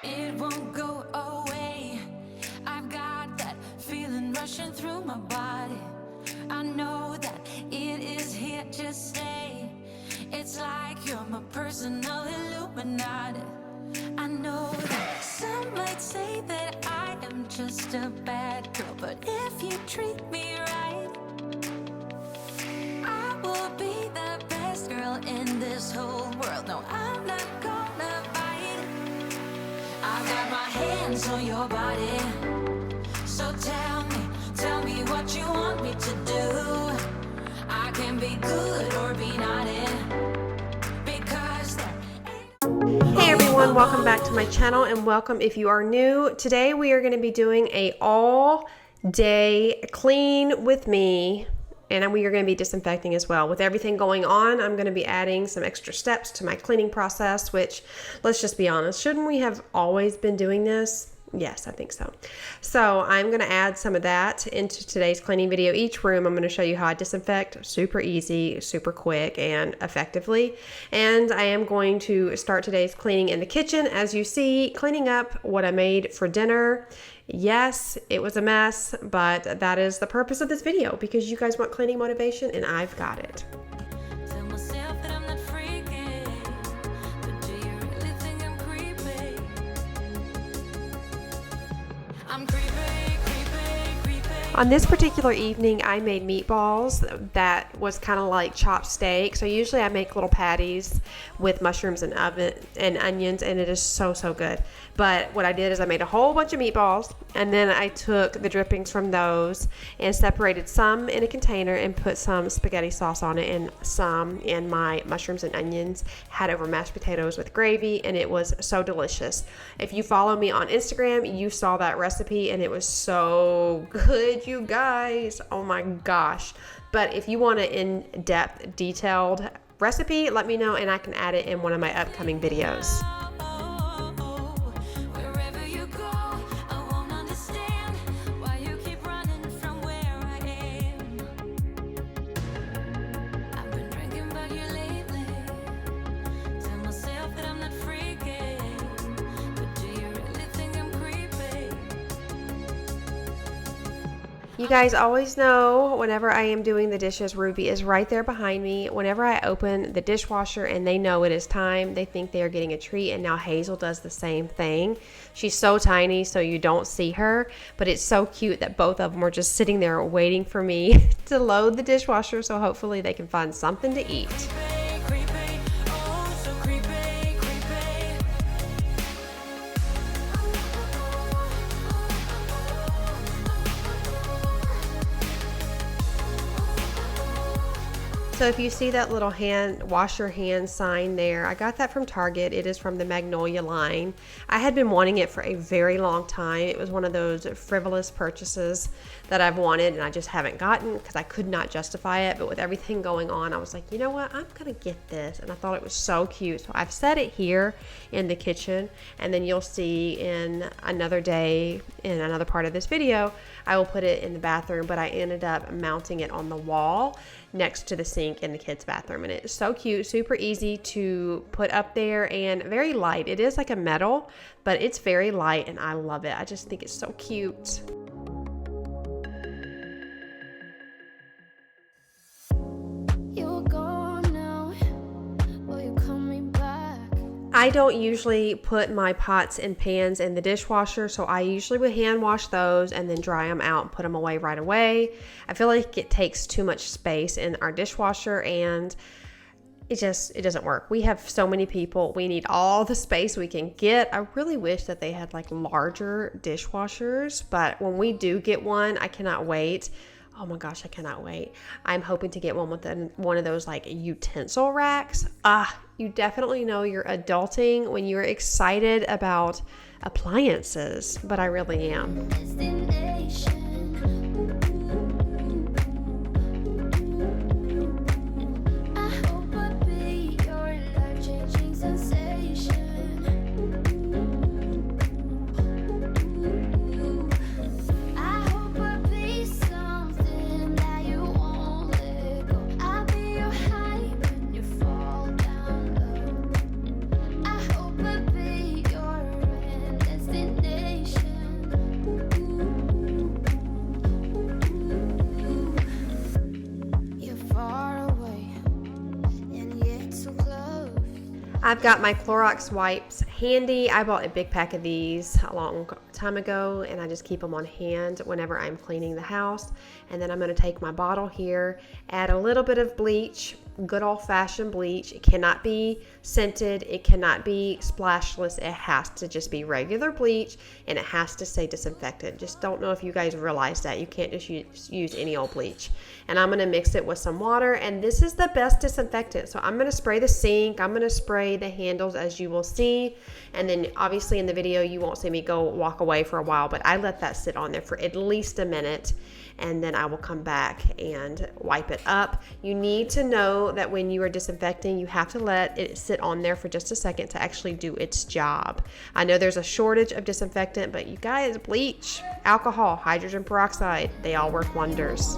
It won't go away. I've got that feeling rushing through my body. I know that it is here to stay. It's like you're my personal Illuminati. I know that some might say that I am just a bad girl, but if you treat me right, I will be the best girl in this whole world. No, I'm not gonna bite. I've got my hands on your body. So tell me what you want me to do. I can be good or be naughty. Because Hey everyone, welcome back to my channel and welcome if you are new. Today we are going to be doing a all day clean with me, and we are going to be disinfecting as well. With everything going on, I'm going to be adding some extra steps to my cleaning process, which, let's just be honest, shouldn't we have always been doing this? Yes, I think so. So I'm going to add some of that into today's cleaning video. Each room I'm going to show you how I disinfect super easy, super quick, and effectively. And I am going to start today's cleaning in the kitchen. As you see, cleaning up what I made for dinner. Yes, it was a mess, but that is the purpose of this video because you guys want cleaning motivation and I've got it. tell myself that I'm not freaky, but do you really think I'm creepy? I'm creepy. On this particular evening, I made meatballs that was kind of like chopped steak. So usually I make little patties with mushrooms and onions, and it is so good. But what I did is I made a whole bunch of meatballs, and then I took the drippings from those and separated some in a container and put some spaghetti sauce on it and some in my mushrooms and onions, had over mashed potatoes with gravy, and it was so delicious. If you follow me on Instagram, you saw that recipe and it was so good, you guys. Oh my gosh. But if you want an in-depth, detailed recipe, let me know and I can add it in one of my upcoming videos. Wherever you go, I won't understand why you keep running from where I am. I've been drinking about you lately. Tell myself that I'm not freaky, but do you really think I'm creepy? You guys always know whenever I am doing the dishes, Ruby is right there behind me. Whenever I open the dishwasher and they know it is time, they think they are getting a treat, and now Hazel does the same thing. She's so tiny, so you don't see her, but it's so cute that both of them are just sitting there waiting for me to load the dishwasher, so hopefully they can find something to eat. Creepy, oh so creepy. So if you see that little wash your hands sign there, I got that from Target. It is from the Magnolia line. I had been wanting it for a very long time. It was one of those frivolous purchases that I've wanted and I just haven't gotten because I could not justify it. But with everything going on, I was like, you know what? I'm going to get this. And I thought it was so cute. So I've set it here in the kitchen, and then you'll see in another day, in another part of this video, I will put it in the bathroom, but I ended up mounting it on the wall next to the sink in the kids' bathroom, and it's so cute, super easy to put up there and very light. It is like a metal, but it's very light and I love it. I just think it's so cute. You're gone now, will you call me back? I don't usually put my pots and pans in the dishwasher, so I usually would hand wash those and then dry them out and put them away right away. I feel like it takes too much space in our dishwasher and it doesn't work. We have so many people. We need all the space we can get. I really wish that they had like larger dishwashers, but when we do get one, I cannot wait. Oh my gosh, I cannot wait. I'm hoping to get one with one of those like utensil racks. You definitely know you're adulting when you're excited about appliances, but I really am. I've got my Clorox wipes handy. I bought a big pack of these a long time ago, and I just keep them on hand whenever I'm cleaning the house. And then I'm going to take my bottle here, add a little bit of bleach, good old-fashioned bleach. It cannot be scented. It cannot be splashless. It has to just be regular bleach, and it has to say disinfectant. Just don't know if you guys realize that. You can't just use any old bleach. And I'm going to mix it with some water, and this is the best disinfectant. So I'm going to spray the sink. I'm going to spray the handles, as you will see. And then obviously in the video, you won't see me go walk away for a while, but I let that sit on there for at least a minute. And then I will come back and wipe it up. You need to know that when you are disinfecting, you have to let it sit on there for just a second to actually do its job. I know there's a shortage of disinfectant, but you guys, bleach, alcohol, hydrogen peroxide, they all work wonders.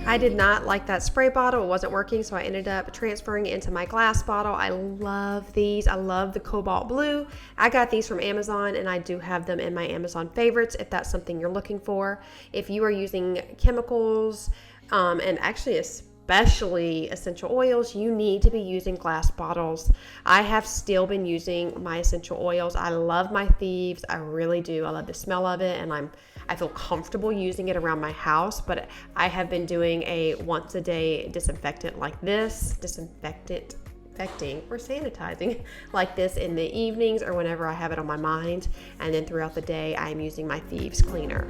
I did not like that spray bottle. It wasn't working, so I ended up transferring it into my glass bottle. I love these. I love the cobalt blue. I got these from Amazon, and I do have them in my Amazon favorites if that's something you're looking for. If you are using chemicals, and actually especially essential oils, you need to be using glass bottles. I have still been using my essential oils. I love my Thieves. I really do. I love the smell of it, and I feel comfortable using it around my house, but I have been doing a once a day disinfectant like this, disinfecting or sanitizing like this in the evenings or whenever I have it on my mind. And then throughout the day, I'm using my Thieves cleaner.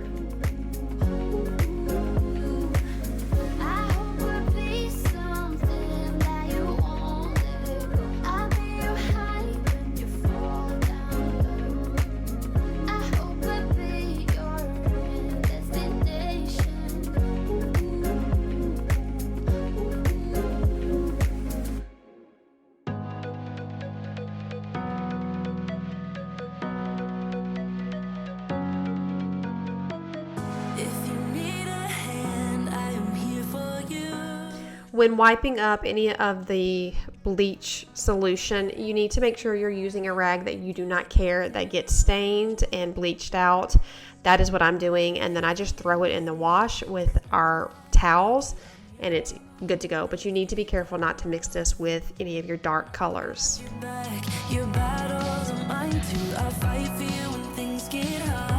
When wiping up any of the bleach solution, you need to make sure you're using a rag that you do not care that gets stained and bleached out. That is what I'm doing, and then I just throw it in the wash with our towels, and it's good to go. But you need to be careful not to mix this with any of your dark colors. Your battles are mine too. I'll fight for you when things get hard.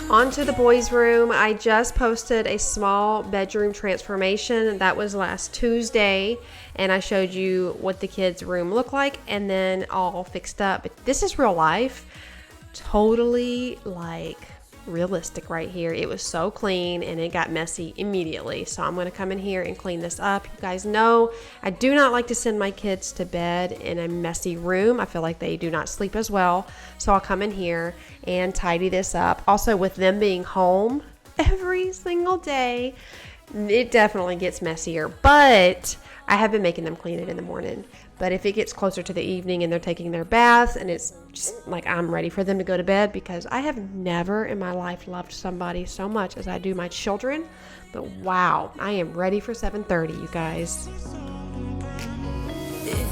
On to the boys' room. I just posted a small bedroom transformation. That was last Tuesday, and I showed you what the kids' room looked like and then all fixed up. But this is real life. Totally like realistic right here. It was so clean and it got messy immediately. So I'm going to come in here and clean this up. You guys know I do not like to send my kids to bed in a messy room. I feel like they do not sleep as well. So I'll come in here and tidy this up. Also, with them being home every single day, it definitely gets messier, but I have been making them clean it in the morning. But if it gets closer to the evening and they're taking their baths and it's just like I'm ready for them to go to bed, because I have never in my life loved somebody so much as I do my children. But wow, I am ready for 7:30, you guys. If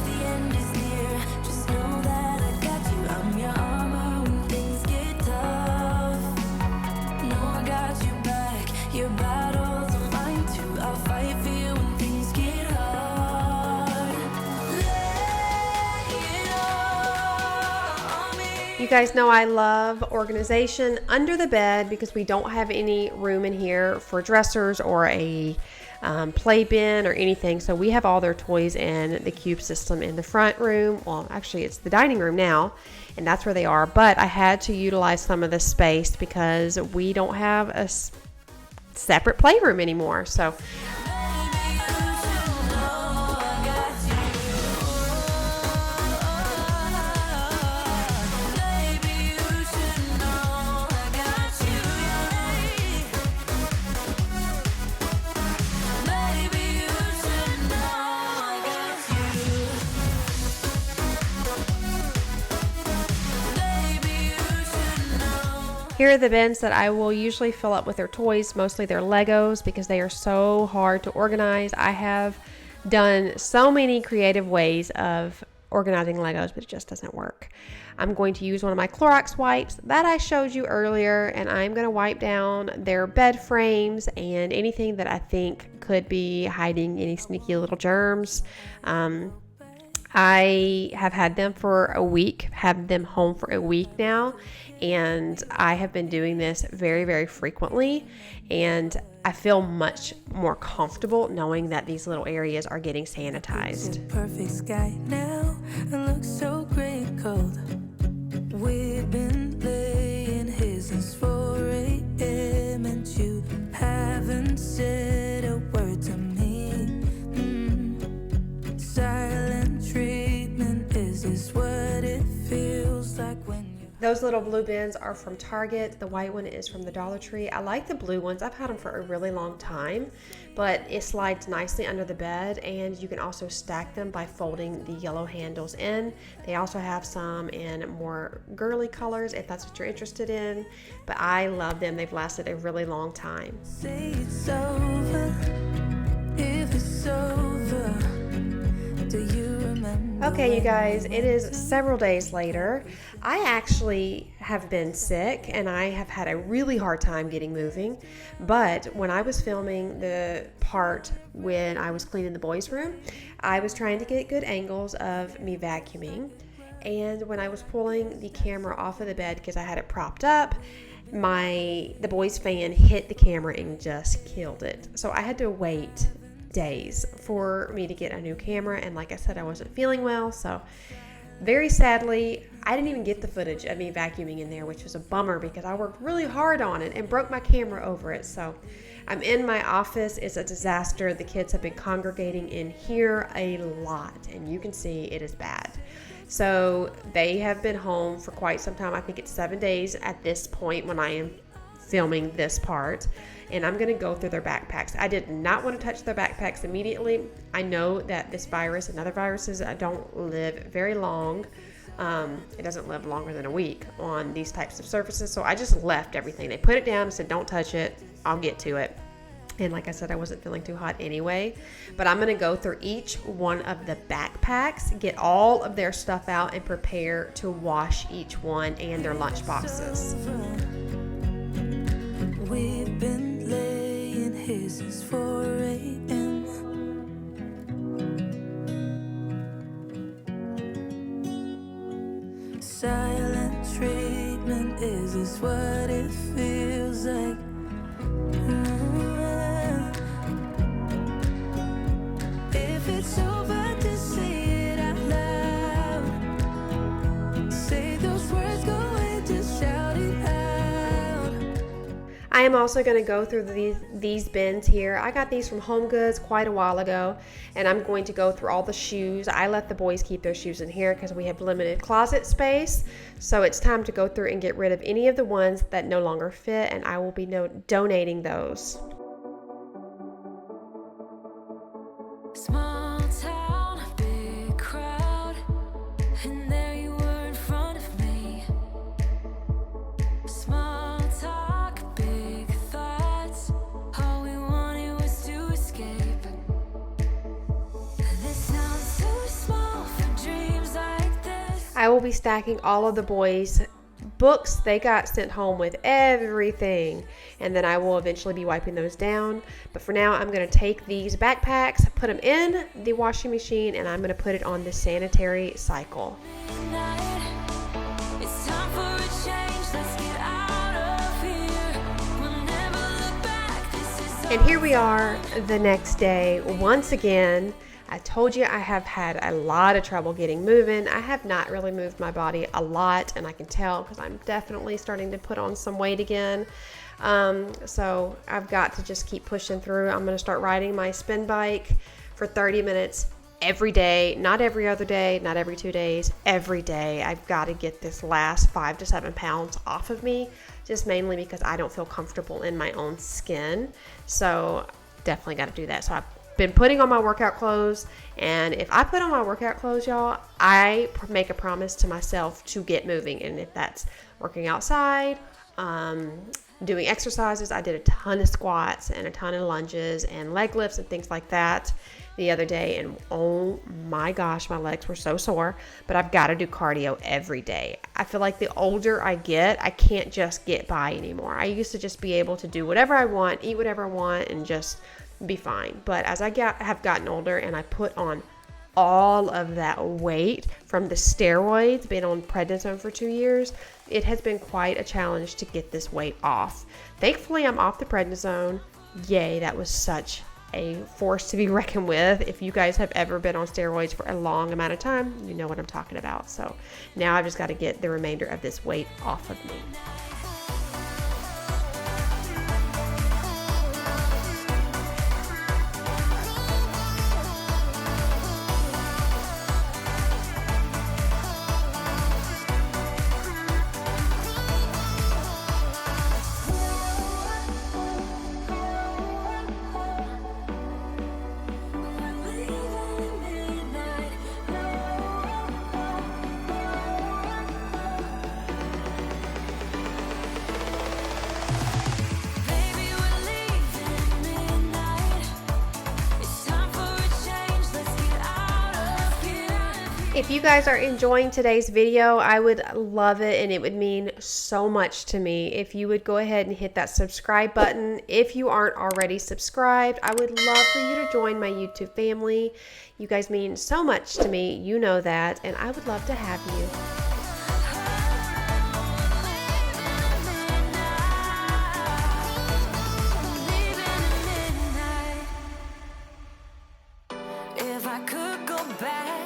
the end is near, just know that I got you. I'm your armor when things get tough. No, I got you back. Your battles are mine too. I'll fight for you when things get hard. Lay it all on me. You guys know I love organization under the bed because we don't have any room in here for dressers or a play bin or anything. So we have all their toys in the cube system in the front room. Well, actually it's the dining room now, and that's where they are. But I had to utilize some of the space because we don't have a separate playroom anymore. So here are the bins that I will usually fill up with their toys, mostly their Legos, because they are so hard to organize. I have done so many creative ways of organizing Legos, but it just doesn't work. I'm going to use one of my Clorox wipes that I showed you earlier, and I'm going to wipe down their bed frames and anything that I think could be hiding any sneaky little germs. I have had them for a week, have them home for a week now, and I have been doing this very, very frequently, and I feel much more comfortable knowing that these little areas are getting sanitized. Perfect sky now, it looks so great cold. We've been laying here since 4 a.m. and you haven't said a word to me. Silent treatment, is this what it feels like when you... Those little blue bins are from Target. The white one is from the Dollar Tree. I like the blue ones. I've had them for a really long time, but it slides nicely under the bed, and you can also stack them by folding the yellow handles in. They also have some in more girly colors if that's what you're interested in, but I love them. They've lasted a really long time. Say it's over, if it's over. Do you remember? Okay, you guys, it is several days later. I actually have been sick and I have had a really hard time getting moving. But when I was filming the part when I was cleaning the boys' room, I was trying to get good angles of me vacuuming. And when I was pulling the camera off of the bed because I had it propped up, the boys' fan hit the camera and just killed it. So I had to wait days for me to get a new camera, and like I said, I wasn't feeling well, so very sadly I didn't even get the footage of me vacuuming in there, which was a bummer because I worked really hard on it and broke my camera over it. So I'm in my office. It's a disaster. The kids have been congregating in here a lot, and you can see it is bad. So they have been home for quite some time. I think it's 7 days at this point when I am filming this part, and I'm going to go through their backpacks. I did not want to touch their backpacks immediately. I know that this virus and other viruses don't live very long. It doesn't live longer than a week on these types of surfaces, so I just left everything. They put it down and said, don't touch it. I'll get to it. And like I said, I wasn't feeling too hot anyway, but I'm going to go through each one of the backpacks, get all of their stuff out, and prepare to wash each one and their lunch boxes. We've been laying here since 4 a.m. Silent treatment, is this what it feels like? If it's over, just say it out loud. Say those words, go away, just shout it out. I am also going to go through these bins here. I got these from Home Goods quite a while ago, and I'm going to go through all the shoes. I let the boys keep their shoes in here because we have limited closet space. So it's time to go through and get rid of any of the ones that no longer fit, and I will be donating those. Small town, big crowd, and there you were in front of me. Small talk, big thoughts, all we wanted was to escape. This sounds too small for dreams like this. I will be stacking all of the boys' books. They got sent home with everything, and then I will eventually be wiping those down. But for now, I'm going to take these backpacks, put them in the washing machine, and I'm going to put it on the sanitary cycle. It's time for a change, let's get out of here. We'll never look back, this is And here we are the next day once again. I told you I have had a lot of trouble getting moving. I have not really moved my body a lot, and I can tell because I'm definitely starting to put on some weight again. So I've got to just keep pushing through. I'm going to start riding my spin bike for 30 minutes every day, not every other day, not every 2 days, every day. I've got to get this last 5 to 7 pounds off of me, just mainly because I don't feel comfortable in my own skin. So definitely got to do that. So been putting on my workout clothes, and if I put on my workout clothes, y'all, I make a promise to myself to get moving. And if that's working outside, doing exercises, I did a ton of squats and a ton of lunges and leg lifts and things like that the other day, and oh my gosh, my legs were so sore. But I've got to do cardio every day. I feel like the older I get, I can't just get by anymore. I used to just be able to do whatever I want, eat whatever I want, and just be fine. But as I have gotten older and I put on all of that weight from the steroids, being on prednisone for 2 years, it has been quite a challenge to get this weight off. Thankfully, I'm off the prednisone. Yay, that was such a force to be reckoned with. If you guys have ever been on steroids for a long amount of time, you know what I'm talking about. So now I've just got to get the remainder of this weight off of me. If you guys are enjoying today's video, I would love it, and it would mean so much to me if you would go ahead and hit that subscribe button. If you aren't already subscribed, I would love for you to join my YouTube family. You guys mean so much to me, you know that, and I would love to have you. If I could go back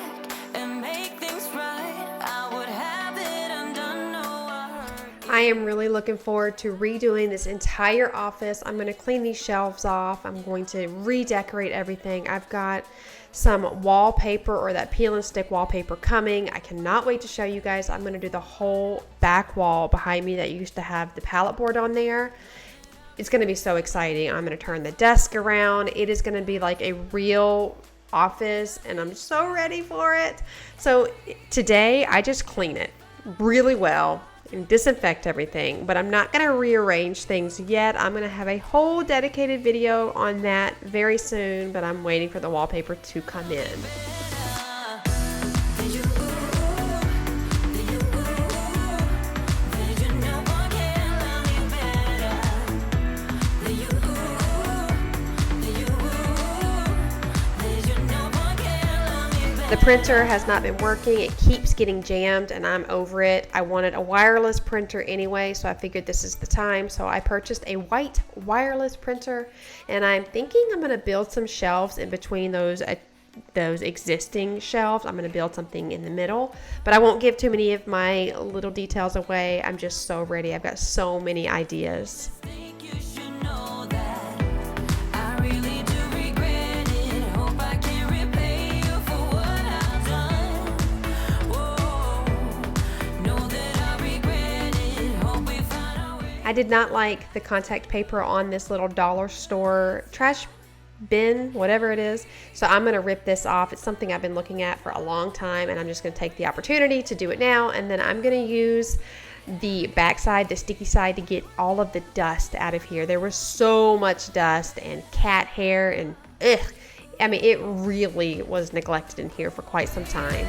and make things right, I would have it undone. I am really looking forward to redoing this entire office. I'm going to clean these shelves off. I'm going to redecorate everything. I've got some wallpaper, or that peel and stick wallpaper, coming. I cannot wait to show you guys. I'm going to do the whole back wall behind me that used to have the pallet board on there. It's going to be so exciting. I'm going to turn the desk around. It is going to be like a real office, and I'm so ready for it. So today I just clean it really well and disinfect everything, but I'm not going to rearrange things yet. I'm going to have a whole dedicated video on that very soon, but I'm waiting for the wallpaper to come in. The printer has not been working. It keeps getting jammed, and I'm over it. I wanted a wireless printer anyway, so I figured this is the time. So I purchased a white wireless printer, and I'm thinking I'm going to build some shelves in between those existing shelves. I'm going to build something in the middle, but I won't give too many of my little details away. I'm just so ready. I've got so many ideas. I did not like the contact paper on this little dollar store trash bin, whatever it is. So I'm going to rip this off. It's something I've been looking at for a long time, and I'm just going to take the opportunity to do it now. And then I'm going to use the backside, the sticky side, to get all of the dust out of here. There was so much dust and cat hair, and I mean, it really was neglected in here for quite some time.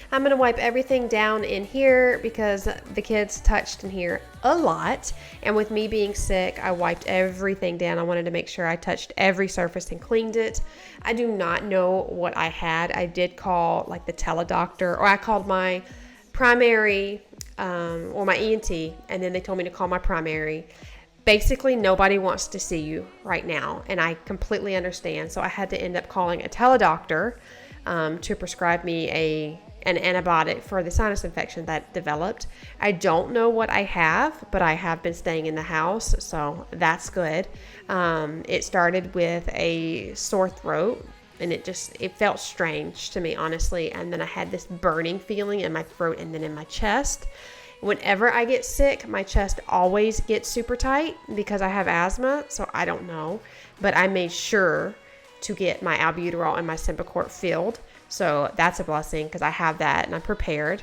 I'm going to wipe everything down in here because the kids touched in here a lot. And with me being sick, I wiped everything down. I wanted to make sure I touched every surface and cleaned it. I do not know what I had. I did call like the teledoctor, or I called my primary or my ENT, and then they told me to call my primary. basically nobody wants to see you right now, and I completely understand. So I had to end up calling a teledoctor to prescribe me an antibiotic for the sinus infection that developed. I don't know what I have, but I have been staying in the house, so that's good. It started with a sore throat, and it felt strange to me, honestly. And then I had this burning feeling in my throat and then in my chest. Whenever I get sick, my chest always gets super tight because I have asthma, so I don't know. But I made sure to get my albuterol and my Symbicort filled, so that's a blessing because I have that and I'm prepared.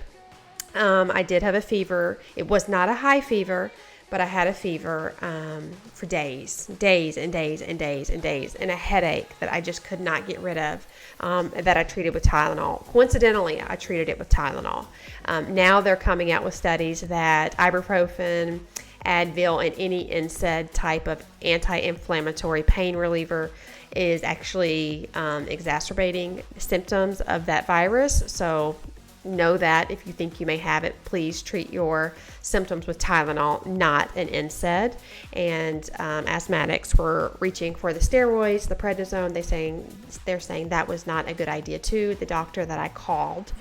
I did have a fever. It was not a high fever, but I had a fever for days and days and days, and a headache that I just could not get rid of, that I treated with Tylenol. Coincidentally, I treated it with Tylenol. Now they're coming out with studies that ibuprofen, Advil, and any NSAID type of anti-inflammatory pain reliever is actually exacerbating symptoms of that virus. So know that if you think you may have it, please treat your symptoms with Tylenol, not an NSAID. And asthmatics were reaching for the steroids, the prednisone. They're saying that was not a good idea too. The doctor that I called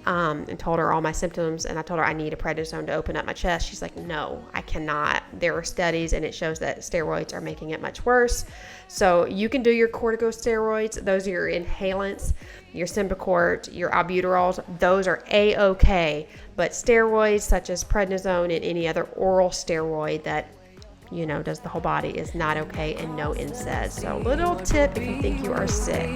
and told her all my symptoms, and I told her I need a prednisone to open up my chest. She's like, no, I cannot. There are studies and it shows that steroids are making it much worse. So you can do your corticosteroids. Those are your inhalants, your Symbicort, your albuterols. Those are A-OK. But steroids such as prednisone and any other oral steroid that, does the whole body is not okay, and no NSAIDs. So little tip if you think you are sick.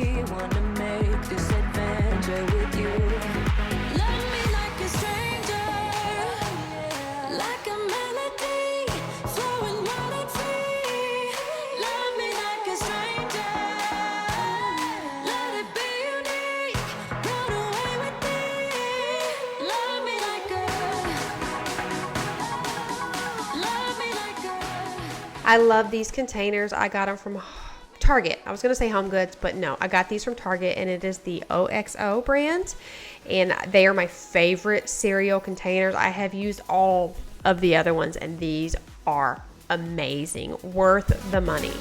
I love these containers. I got them from Target. I was going to say Home Goods, but no, I got these from Target, and it is the OXO brand, and they are my favorite cereal containers. I have used all of the other ones, and these are amazing, worth the money.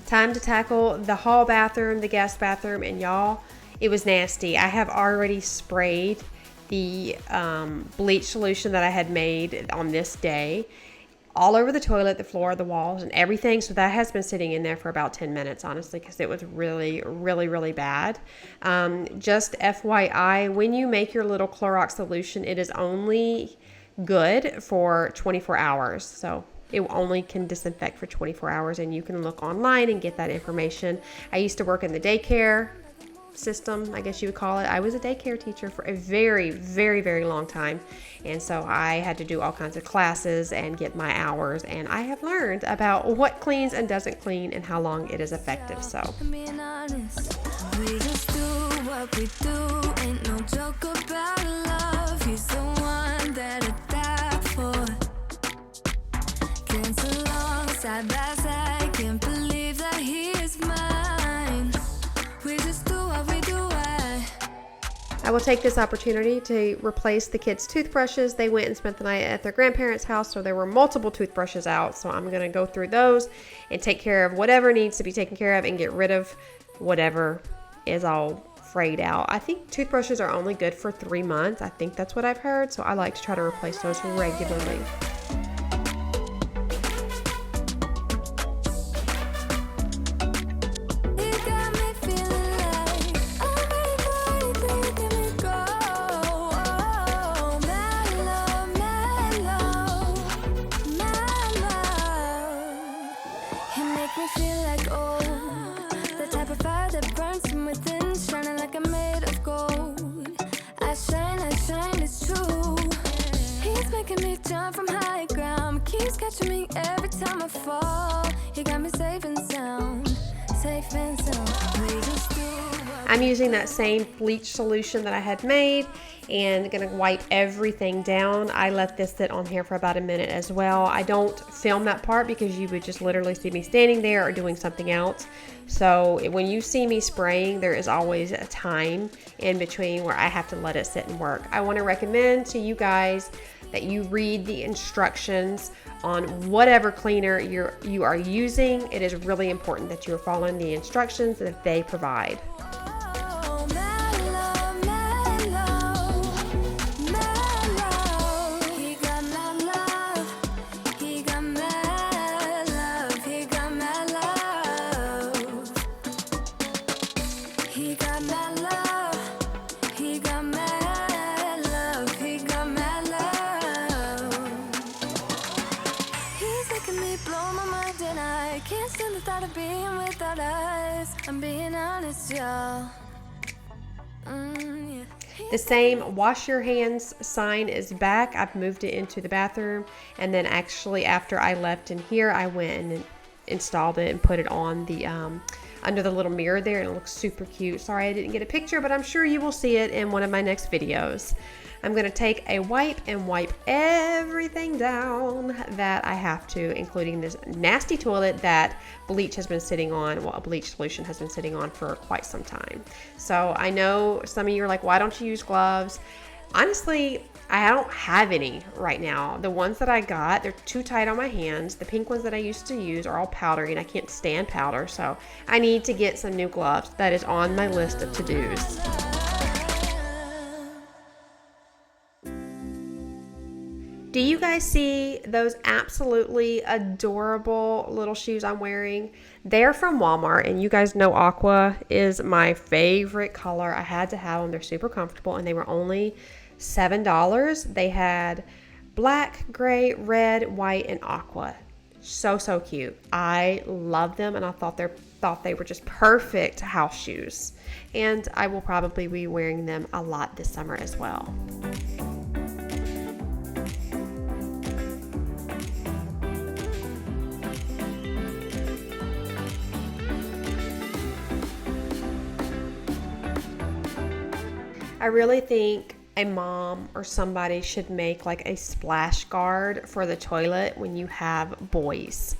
Time to tackle the hall bathroom, the guest bathroom, and y'all, it was nasty. I have already sprayed the bleach solution that I had made on this day all over the toilet, the floor, the walls, and everything. So that has been sitting in there for about 10 minutes, honestly, because it was really, really, really bad. Just FYI, when you make your little Clorox solution, it is only good for 24 hours. So it only can disinfect for 24 hours, and you can look online and get that information. I used to work in the daycare system, I guess you would call it. I was a daycare teacher for a very, very, very long time, and so I had to do all kinds of classes and get my hours, and I have learned about what cleans and doesn't clean and how long it is effective. So Being honest, we just do what we do. Ain't no joke about love. He's the one that I die for. Dance along side by side. Can't believe that he is mine. We just do what we do. I will take this opportunity to replace the kids' toothbrushes. They went and spent the night at their grandparents' house, so there were multiple toothbrushes out. So I'm going to go through those and take care of whatever needs to be taken care of and get rid of whatever is all frayed out. I think toothbrushes are only good for 3 months. I think that's what I've heard. So I like to try to replace those regularly. From high ground, keeps catching me every time I fall. He got me safe and sound, safe and sound. We just do. I'm using that same bleach solution that I had made, and gonna wipe everything down. I let this sit on here for about a minute as well. I don't film that part because you would just literally see me standing there or doing something else. So when you see me spraying, there is always a time in between where I have to let it sit and work. I want to recommend to you guys that you read the instructions on whatever cleaner you are using. It is really important that you are following the instructions that they provide. I'm being honest, y'all. The same wash your hands sign is back. I've moved it into the bathroom, and then actually after I left in here, I went and installed it and put it on the under the little mirror there, and it looks super cute. Sorry I didn't get a picture, but I'm sure you will see it in one of my next videos. I'm going to take a wipe and wipe everything down that I have to, including this nasty toilet that bleach has been sitting on, well, a bleach solution has been sitting on for quite some time. So I know some of you are like, why don't you use gloves? Honestly, I don't have any right now. The ones that I got, they're too tight on my hands. The pink ones that I used to use are all powdery, and I can't stand powder. So I need to get some new gloves. That is on my list of to-dos. Do you guys see those absolutely adorable little shoes I'm wearing? They're from Walmart, and you guys know aqua is my favorite color. I had to have them. They're super comfortable, and they were only $7. They had black, gray, red, white, and aqua. So cute. I love them, and I thought they were just perfect house shoes. And I will probably be wearing them a lot this summer as well. I really think a mom or somebody should make like a splash guard for the toilet when you have boys.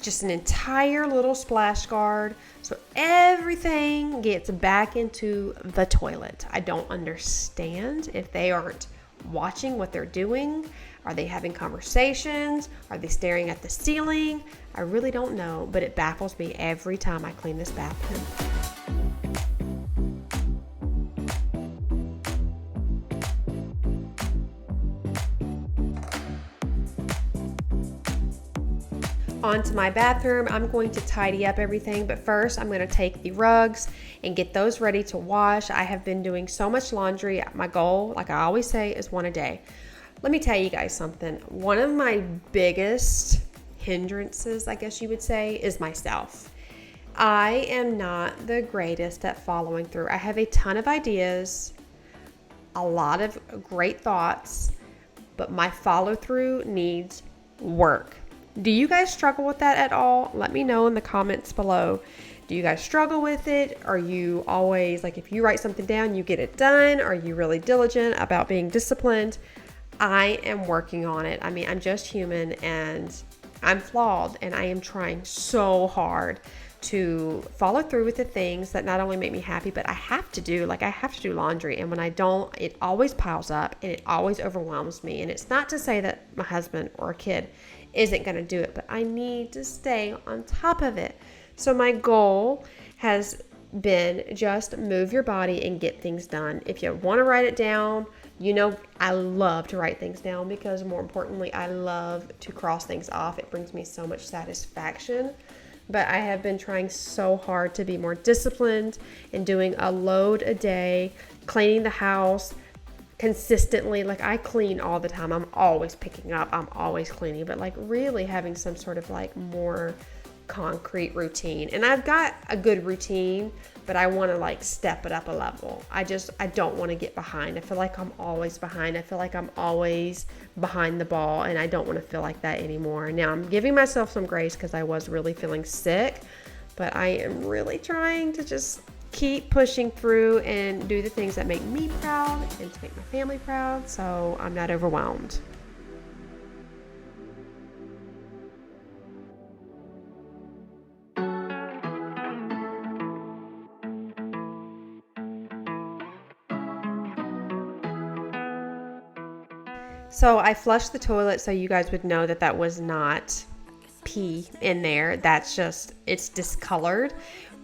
Just an entire little splash guard so everything gets back into the toilet. I don't understand if they aren't watching what they're doing. Are they having conversations? Are they staring at the ceiling? I really don't know, but it baffles me every time I clean this bathroom. Onto my bathroom. I'm going to tidy up everything, but first I'm going to take the rugs and get those ready to wash. I have been doing so much laundry. My goal, like I always say, is one a day. Let me tell you guys something. One of my biggest hindrances, I guess you would say, is myself. I am not the greatest at following through. I have a ton of ideas, a lot of great thoughts, but my follow through needs work. Do you guys struggle with that at all? Let me know in the comments below. Do you guys struggle with it? Are you always, like if you write something down, you get it done? Are you really diligent about being disciplined? I am working on it. I mean, I'm just human and I'm flawed, and I am trying so hard to follow through with the things that not only make me happy, but I have to do. Like I have to do laundry, and when I don't, it always piles up and it always overwhelms me. And it's not to say that my husband or a kid isn't going to do it, but I need to stay on top of it. So my goal has been just move your body and get things done. If you want to write it down, you know I love to write things down because more importantly, I love to cross things off. It brings me so much satisfaction. But I have been trying so hard to be more disciplined and doing a load a day, cleaning the house consistently. Like I clean all the time. I'm always picking up. I'm always cleaning, but like really having some sort of like more concrete routine. And I've got a good routine, but I want to like step it up a level. I don't want to get behind. I feel like I'm always behind. I feel like I'm always behind the ball, and I don't want to feel like that anymore. Now I'm giving myself some grace because I was really feeling sick, but I am really trying to just keep pushing through and do the things that make me proud and to make my family proud, so I'm not overwhelmed. So I flushed the toilet so you guys would know that that was not pee in there. That's just, it's discolored.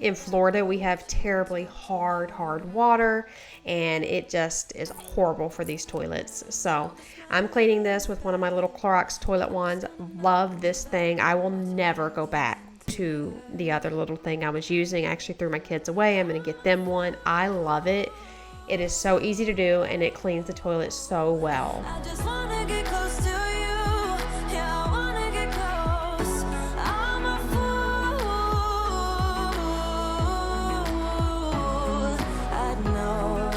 In Florida, we have terribly hard water, and it just is horrible for these toilets. So I'm cleaning this with one of my little Clorox toilet wands. Love this thing. I will never go back to the other little thing I was using. I actually threw my kids away. I'm going to get them one. I love it. It is so easy to do, and it cleans the toilet so well. I just wanna get close to you. Yeah, I wanna get close. I'm a fool. I know.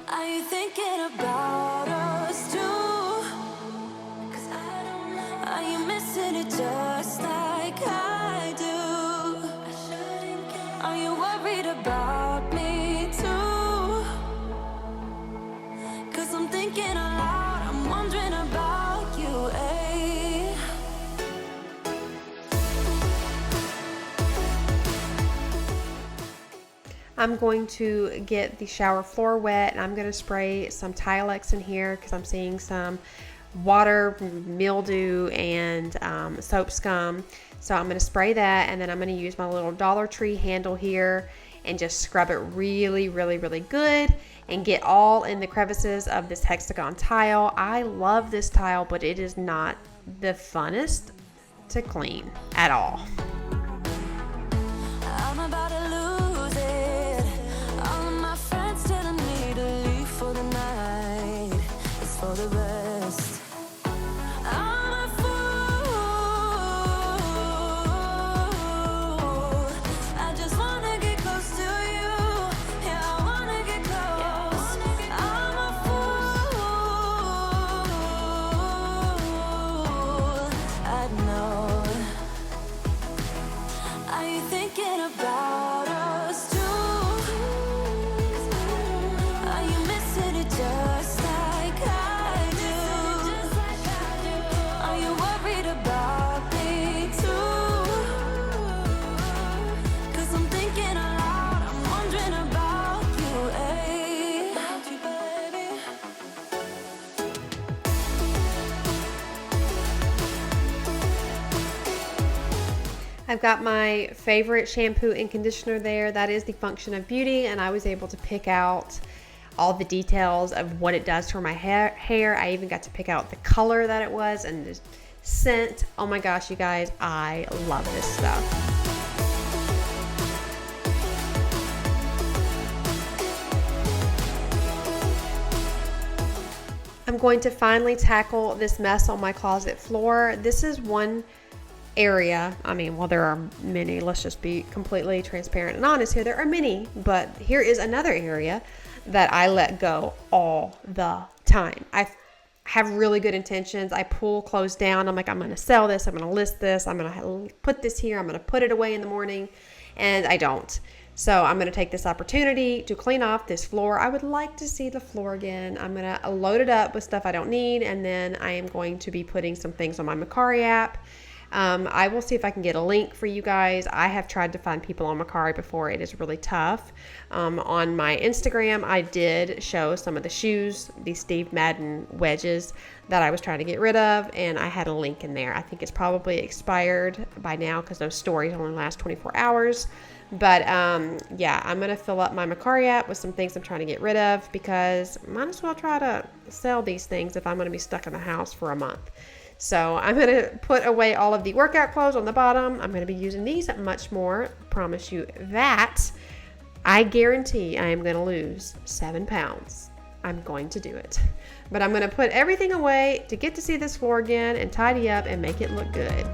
Are you thinking about us too? 'Cause I don't know. Are you missing it just like I do? Are you worried about me? I'm thinking aloud, I'm wondering about you, eh? I'm going to get the shower floor wet, and I'm going to spray some Tilex in here because I'm seeing some water mildew and soap scum. So I'm going to spray that, and then I'm going to use my little Dollar Tree handle here and just scrub it really good and get all in the crevices of this hexagon tile. I love this tile, but it is not the funnest to clean at all. I'm about to lose it. All of my friends telling me to leave for the night. It's for the best. I'm a fool. I just wanna get close to you. Yeah, I wanna get close. I'm a fool. I know. Are you thinking about us too? Are you missing it just like I do? Are you worried about me too? 'Cause I'm thinking aloud, I'm wondering about you, eh? About you, baby. I've got my favorite shampoo and conditioner there. That is the Function of Beauty, and I was able to pick out all the details of what it does for my hair. I even got to pick out the color that it was and the scent. Oh my gosh, you guys, I love this stuff. I'm going to finally tackle this mess on my closet floor. This is one area. I mean, well, there are many. Let's just be completely transparent and honest here. There are many, but here is another area that I let go all the time. I have really good intentions. I pull clothes down. I'm like, I'm going to sell this. I'm going to list this. I'm going to put this here. I'm going to put it away in the morning, and I don't. So I'm going to take this opportunity to clean off this floor. I would like to see the floor again. I'm going to load it up with stuff I don't need, and then I am going to be putting some things on my Mercari app. I will see if I can get a link for you guys. I have tried to find people on Mercari before. It is really tough. On my Instagram, I did show some of the shoes, these Steve Madden wedges that I was trying to get rid of, and I had a link in there. I think it's probably expired by now because those stories only last 24 hours. But yeah, I'm going to fill up my Mercari app with some things I'm trying to get rid of, because might as well try to sell these things if I'm going to be stuck in the house for a month. So I'm going to put away all of the workout clothes on the bottom. I'm going to be using these much more. Promise you that. I guarantee I am going to lose 7 pounds. I'm going to do it. But I'm going to put everything away to get to see this floor again and tidy up and make it look good.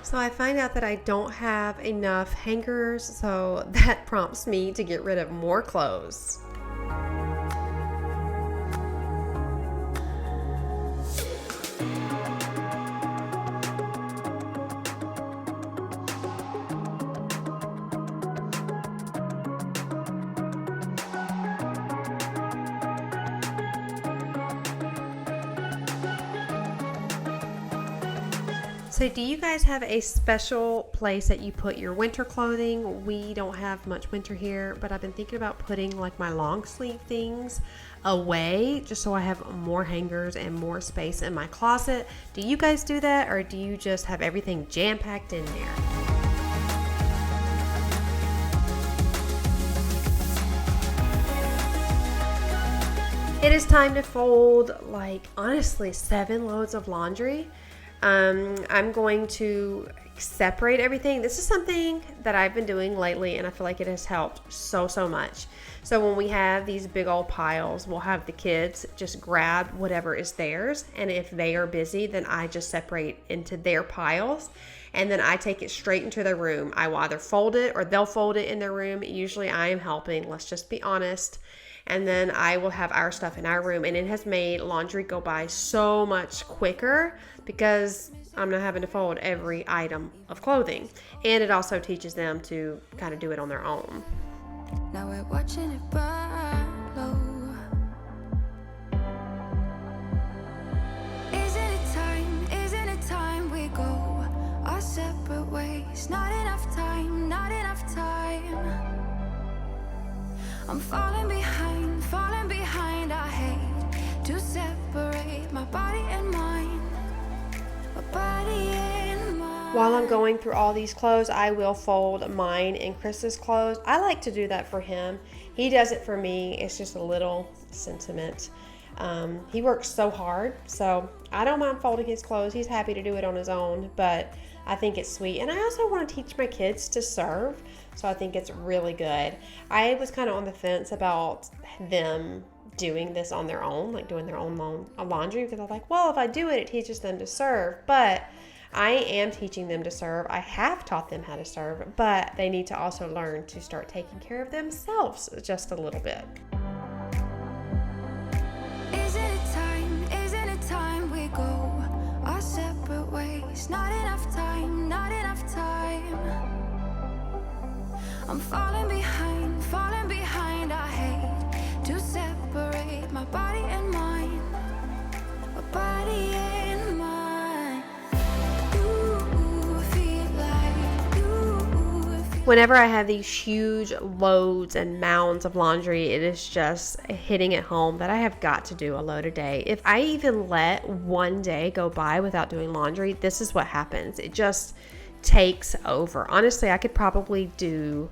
So I find out that I don't have enough hangers, so that prompts me to get rid of more clothes. So do you guys have a special place that you put your winter clothing? We don't have much winter here, but I've been thinking about putting like my long sleeve things away just so I have more hangers and more space in my closet. Do you guys do that, or do you just have everything jam-packed in there? It is time to fold, like, honestly, 7 loads of laundry. I'm going to separate everything. This is something that I've been doing lately, and I feel like it has helped so much. So when we have these big old piles, we'll have the kids just grab whatever is theirs, and if they are busy, then I just separate into their piles, and then I take it straight into their room. I will either fold it or they'll fold it in their room. Usually I am helping, let's just be honest. And then I will have our stuff in our room, and it has made laundry go by so much quicker because I'm not having to fold every item of clothing. And it also teaches them to kind of do it on their own. Now we're watching it burn low. Isn't it time we go our separate ways? Not enough time, not enough time. I'm falling behind, I hate to separate my body and mind, my body and mind. While I'm going through all these clothes, I will fold mine and Chris's clothes. I like to do that for him. He does it for me. It's just a little sentiment. He works so hard, so I don't mind folding his clothes. He's happy to do it on his own, but I think it's sweet. And I also want to teach my kids to serve, so I think it's really good. I was kind of on the fence about them doing this on their own, like doing their own laundry, because I was like, well, if I do it, it teaches them to serve. But I am teaching them to serve. I have taught them how to serve, but they need to also learn to start taking care of themselves just a little bit. Isn't it time we go our separate ways? Not enough time, not enough time. I'm falling behind, I hate to separate my body and mind, my body and mind. Whenever I have these huge loads and mounds of laundry, it is just hitting at home that I have got to do a load a day. If I even let one day go by without doing laundry, this is what happens. It just takes over. Honestly, I could probably do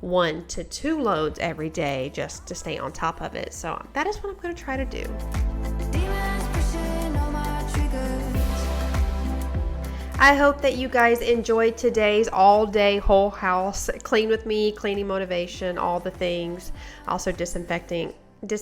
1 to 2 loads every day just to stay on top of it. So that is what I'm going to try to do. I hope that you guys enjoyed today's all-day whole house clean with me, cleaning motivation, all the things. Also disinfecting and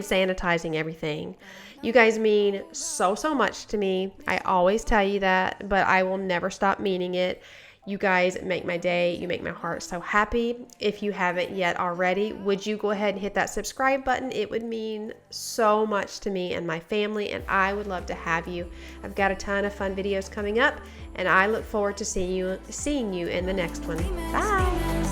sanitizing everything. You guys mean so much to me. I always tell you that, but I will never stop meaning it. You guys make my day. You make my heart so happy. If you haven't yet already, would you go ahead and hit that subscribe button? It would mean so much to me and my family, and I would love to have you. I've got a ton of fun videos coming up, and I look forward to seeing you in the next one. Bye.